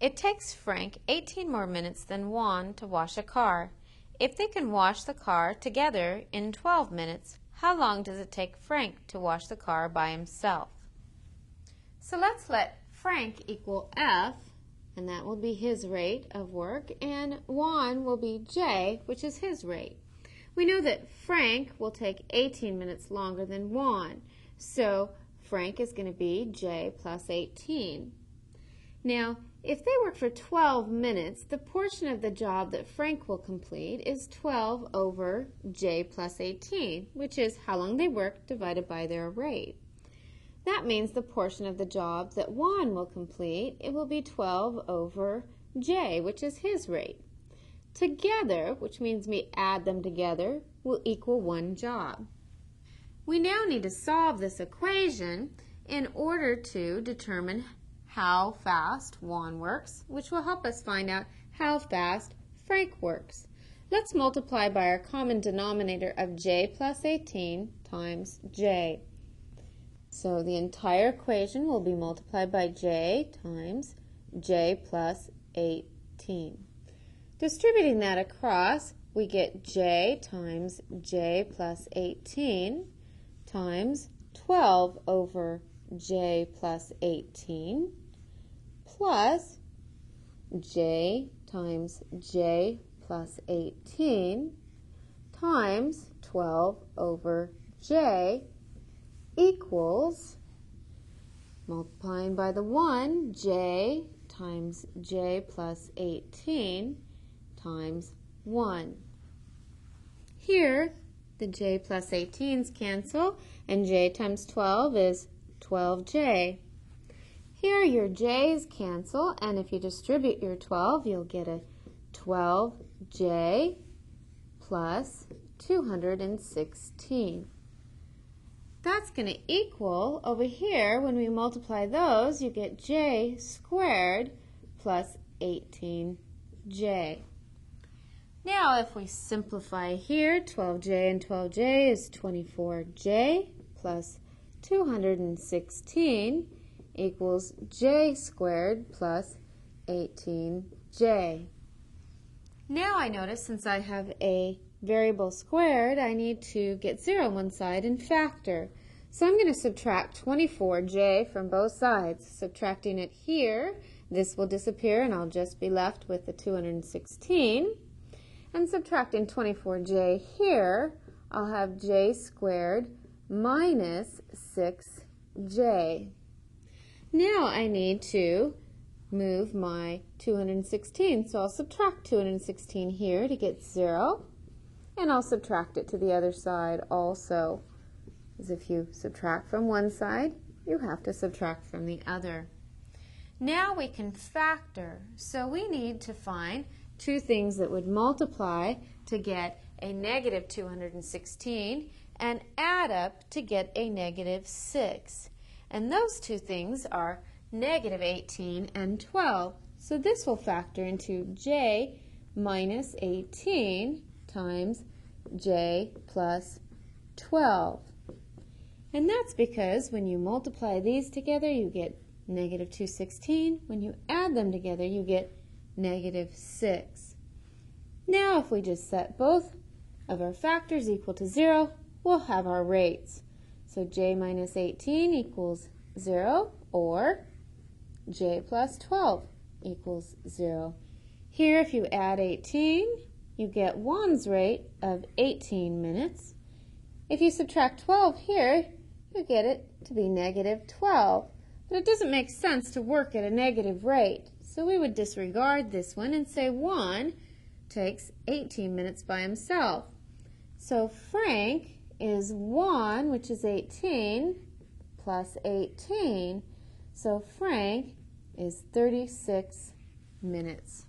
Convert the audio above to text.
It takes Frank 18 more minutes than Juan to wash a car. If they can wash the car together in 12 minutes, how long does it take Frank to wash the car by himself? So let's let Frank equal F, and that will be his rate of work, and Juan will be J, which is his rate. We know that Frank will take 18 minutes longer than Juan, so Frank is going to be J plus 18. Now, if they work for 12 minutes, the portion of the job that Frank will complete is 12 over J plus 18, which is how long they work divided by their rate. That means the portion of the job that Juan will complete, it will be 12 over J, which is his rate. Together, which means we add them together, will equal one job. We now need to solve this equation in order to determine how fast Juan works, which will help us find out how fast Frank works. Let's multiply by our common denominator of J plus 18 times J. So the entire equation will be multiplied by J times J plus 18. Distributing that across, we get J times J plus 18 times 12 over J plus 18 plus J times J plus 18 times 12 over J equals, multiplying by the 1, J times J plus 18 times 1. Here, the J plus 18's cancel, and J times 12 is 12J. Here, your J's cancel, and if you distribute your 12, you'll get a 12J plus 216. That's going to equal, over here, when we multiply those, you get J squared plus 18J. Now, if we simplify here, 12J and 12J is 24J plus 216 equals J squared plus 18J. Now I notice since I have a variable squared, I need to get 0 on one side and factor. So I'm going to subtract 24J from both sides. Subtracting it here, this will disappear and I'll just be left with the 216. And subtracting 24J here, I'll have J squared minus 6J. Now I need to move my 216, so I'll subtract 216 here to get 0, and I'll subtract it to the other side also. As if you subtract from one side, you have to subtract from the other. Now we can factor, so we need to find two things that would multiply to get a negative 216 and add up to get a negative 6. And those two things are negative 18 and 12. So this will factor into J minus 18 times J plus 12. And that's because when you multiply these together, you get negative 216. When you add them together, you get negative 6. Now if we just set both of our factors equal to 0, we'll have our rates. So J minus 18 equals 0, or J plus 12 equals 0. Here, if you add 18, you get Juan's rate of 18 minutes. If you subtract 12 here, you get it to be negative 12. But it doesn't make sense to work at a negative rate, so we would disregard this one and say Juan takes 18 minutes by himself. So Frank is 1, which is 18, plus 18. So Frank is 36 minutes.